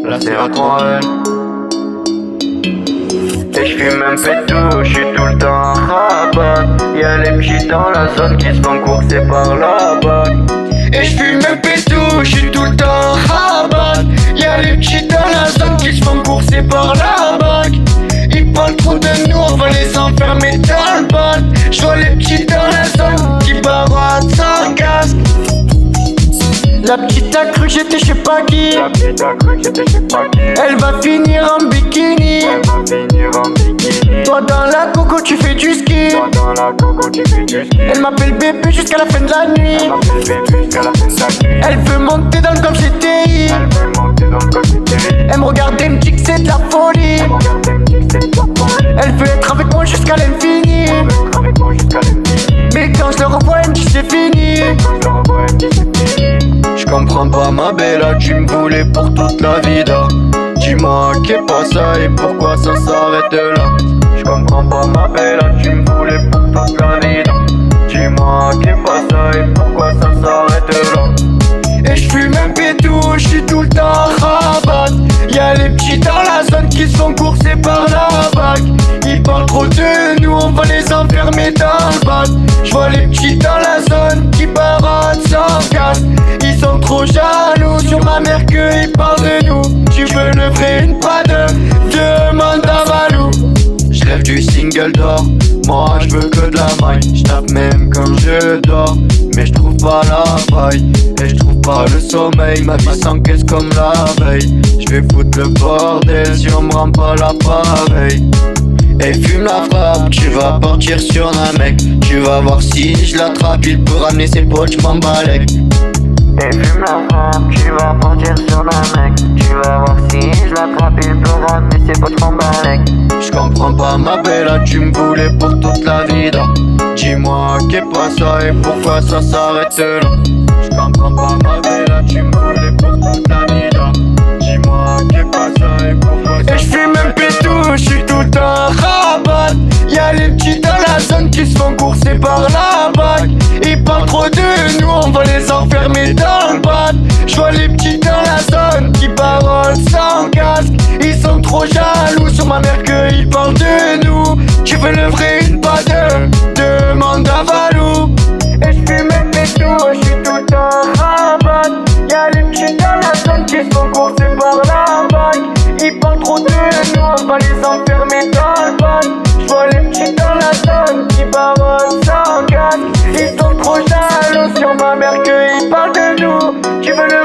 Là c'est à 3L. Et j'fume un pétou, j'suis tout le temps à rabat. Y'a les petits dans la zone qui se font courser par la bague. Et j'fume un pétou, j'suis tout le temps à rabat. Y'a les petits dans la zone qui se font courser par la bague. Ils parlent trop de nous, on va les enfermer dans le bol. J'vois les petits dans la zone qui baroident sans casque. La petite a cru que j'étais je sais pas qui. La petite a cru que j'étais je sais pas qui. Elle va finir en bikini. Elle va finir en bikini. Toi dans la coco tu fais du ski. Toi dans la coco tu fais du ski. Elle m'appelle bébé jusqu'à la fin de la nuit. Elle m'appelle bébé jusqu'à la fin de la nuit. Elle veut monter dans le golf GTI. Elle veut monter dans le golf GTI. Elle me regarde et me dit que c'est de la folie. Elle me regarde et me dit que c'est de la folie. Elle veut être avec moi jusqu'à l'infini. Elle veut être avec moi jusqu'à l'infini. Mais quand je le revois elle me dit c'est fini. Quand je le revois elle me dit c'est fini. J'comprends pas ma bella, tu me voulais pour toute la vida. Dis-moi qu'est pas ça et pourquoi ça s'arrête là. J'comprends pas ma bella, tu me voulais pour toute la vida. Dis-moi qu'est pas ça et pourquoi ça s'arrête là. Et j'fume un pétou, j'suis tout le temps à rabat. Y'a les petits dans la zone qui se font courser par la vague. Ils parlent trop de nous, on va les enfermer dans le bac. J'vois les petits dans la zone qui baroident sans casque. Ils sont trop jaloux sur ma mère qu'ils parlent de nous. Tu veux le vrai, une pas demande à Valou. J'rêve du single d'or, moi j'veux que de la maille. J'tape même quand je dors, mais j'trouve pas la faille. Et j'trouve pas le sommeil, ma vie s'encaisse comme la veille. J'vais foutre le bordel si on me rend pas l'appareil. Et fume la frappe, tu vas partir sur un mec. Tu vas voir si je l'attrape, il peut ramener ses potes, j'm'en balèque. Et fume la frappe, tu vas partir sur un mec. Tu vas voir si je l'attrape, il peut ramener ses potes, j'm'en balèque. J'comprends pas ma bella, tu me voulais pour toute la vida. Dis-moi qu'est pas ça et pourquoi ça s'arrête là. J'comprends pas ma bella, tu me voulais pour toute la vida. Dis-moi qu'est pas ça et pourquoi ça. Et j'fume un pétou, j'suis tout le temps à rabat. Y'a les petits dans la zone qui se font courser par la bague. Ils parlent trop de nous, on va les enfermer dans le bad. J'vois les petits dans la zone qui baroident sans casque. Ils sont trop jaloux sur ma mère qu'ils parlent de nous. Tu veux le vrai, une pas demande à Valou. Et j'fume un pétou, j'suis tout le temps à rabat. Y'a les petits dans la zone qui se font courser par la bague. Ils parlent trop de nous, on va les enfermer dans le bad. J'vois les petits dans la zone qui baroident sans casque. Ils sont trop jaloux sur ma mère qu'ils parlent de nous. Tu veux le